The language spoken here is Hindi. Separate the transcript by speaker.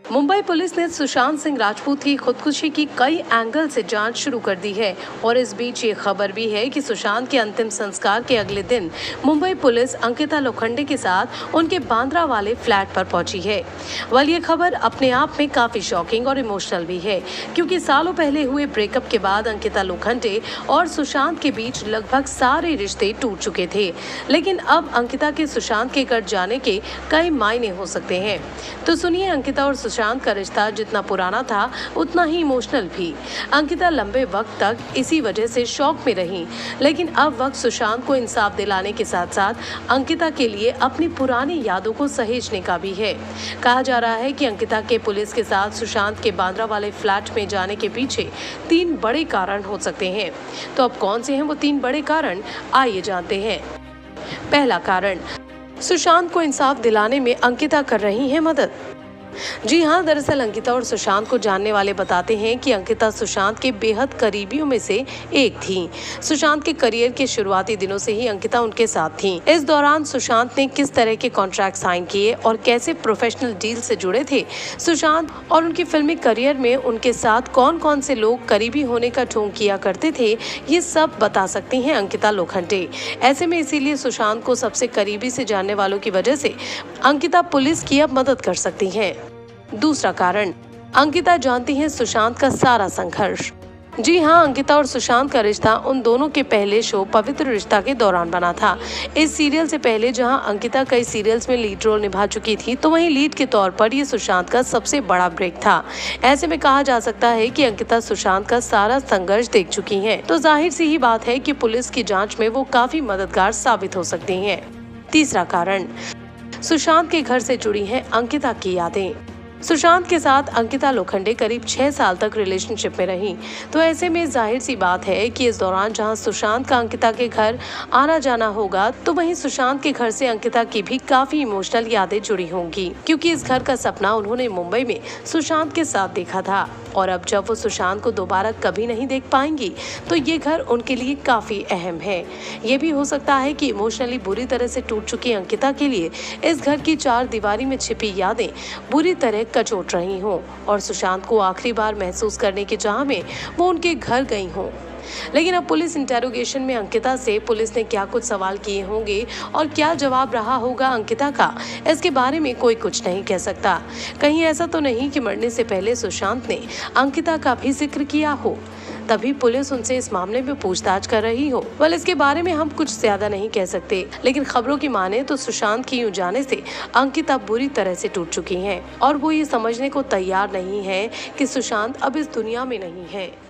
Speaker 1: मुंबई पुलिस ने सुशांत सिंह राजपूत की खुदकुशी की कई एंगल से जांच शुरू कर दी है और इस बीच ये खबर भी है कि सुशांत के अंतिम संस्कार के अगले दिन मुंबई पुलिस अंकिता लोखंडे के साथ उनके बांद्रा वाले फ्लैट पर पहुंची है। वाल ये खबर अपने आप में काफी शॉकिंग और इमोशनल भी है, क्योंकि सालों पहले हुए ब्रेकअप के बाद अंकिता लोखंडे और सुशांत के बीच लगभग सारे रिश्ते टूट चुके थे, लेकिन अब अंकिता के सुशांत के घर जाने के कई मायने हो सकते हैं। तो सुनिए, अंकिता और सुशांत का रिश्ता जितना पुराना था उतना ही इमोशनल भी। अंकिता लंबे वक्त तक इसी वजह से शॉक में रही, लेकिन अब वक्त सुशांत को इंसाफ दिलाने के साथ साथ अंकिता के लिए अपनी पुरानी यादों को सहेजने का भी है। कहा जा रहा है कि अंकिता के पुलिस के साथ सुशांत के बांद्रा वाले फ्लैट में जाने के पीछे 3 बड़े कारण हो सकते हैं। तो अब कौन से हैं वो 3 बड़े कारण, आइए जानते हैं। पहला कारण, सुशांत को इंसाफ दिलाने में अंकिता कर रही है मदद। जी हाँ, दरअसल अंकिता और सुशांत को जानने वाले बताते हैं कि अंकिता सुशांत के बेहद करीबियों में से एक थी। सुशांत के करियर के शुरुआती दिनों से ही अंकिता उनके साथ थी। इस दौरान सुशांत ने किस तरह के कॉन्ट्रैक्ट साइन किए और कैसे प्रोफेशनल डील से जुड़े थे, सुशांत और उनके फिल्मी करियर में उनके साथ कौन कौन से लोग करीबी होने का ढोंग किया करते थे, ये सब बता सकती हैं अंकिता लोखंडे। ऐसे में इसीलिए सुशांत को सबसे करीबी से जानने वालों की वजह से अंकिता पुलिस की अब मदद कर सकती हैं। दूसरा कारण, अंकिता जानती है सुशांत का सारा संघर्ष। जी हाँ, अंकिता और सुशांत का रिश्ता उन दोनों के पहले शो पवित्र रिश्ता के दौरान बना था। इस सीरियल से पहले जहां अंकिता कई सीरियल्स में लीड रोल निभा चुकी थी, तो वहीं लीड के तौर पर ये सुशांत का सबसे बड़ा ब्रेक था। ऐसे में कहा जा सकता है कि अंकिता सुशांत का सारा संघर्ष देख चुकी हैं, तो जाहिर सी ही बात है कि पुलिस की जाँच में वो काफी मददगार साबित हो सकती है। तीसरा कारण, सुशांत के घर से जुड़ी है अंकिता की यादें। सुशांत के साथ अंकिता लोखंडे करीब 6 साल तक रिलेशनशिप में रही, तो ऐसे में जाहिर सी बात है कि इस दौरान जहां सुशांत का अंकिता के घर आना जाना होगा, तो वहीं सुशांत के घर से अंकिता की भी काफी इमोशनल यादें जुड़ी होंगी, क्योंकि इस घर का सपना उन्होंने मुंबई में सुशांत के साथ देखा था और अब जब वो सुशांत को दोबारा कभी नहीं देख पाएंगी, तो ये घर उनके लिए काफी अहम है। ये भी हो सकता है कि इमोशनली बुरी तरह से टूट चुकी अंकिता के लिए इस घर की 4 दीवारी में छिपी यादें बुरी तरह कचोट रही हों और सुशांत को आखिरी बार महसूस करने की चाह में वो उनके घर गई हों। लेकिन अब पुलिस इंटेरोगेशन में अंकिता से पुलिस ने क्या कुछ सवाल किए होंगे और क्या जवाब रहा होगा अंकिता का, इसके बारे में कोई कुछ नहीं कह सकता। कहीं ऐसा तो नहीं कि मरने से पहले सुशांत ने अंकिता का भी जिक्र किया हो, तभी पुलिस उनसे इस मामले में पूछताछ कर रही हो। वेल, इसके बारे में हम कुछ ज्यादा नहीं कह सकते, लेकिन खबरों की माने तो सुशांत की यूं जाने से अंकिता बुरी तरह से टूट चुकी हैं और वो ये समझने को तैयार नहीं है कि सुशांत अब इस दुनिया में नहीं है।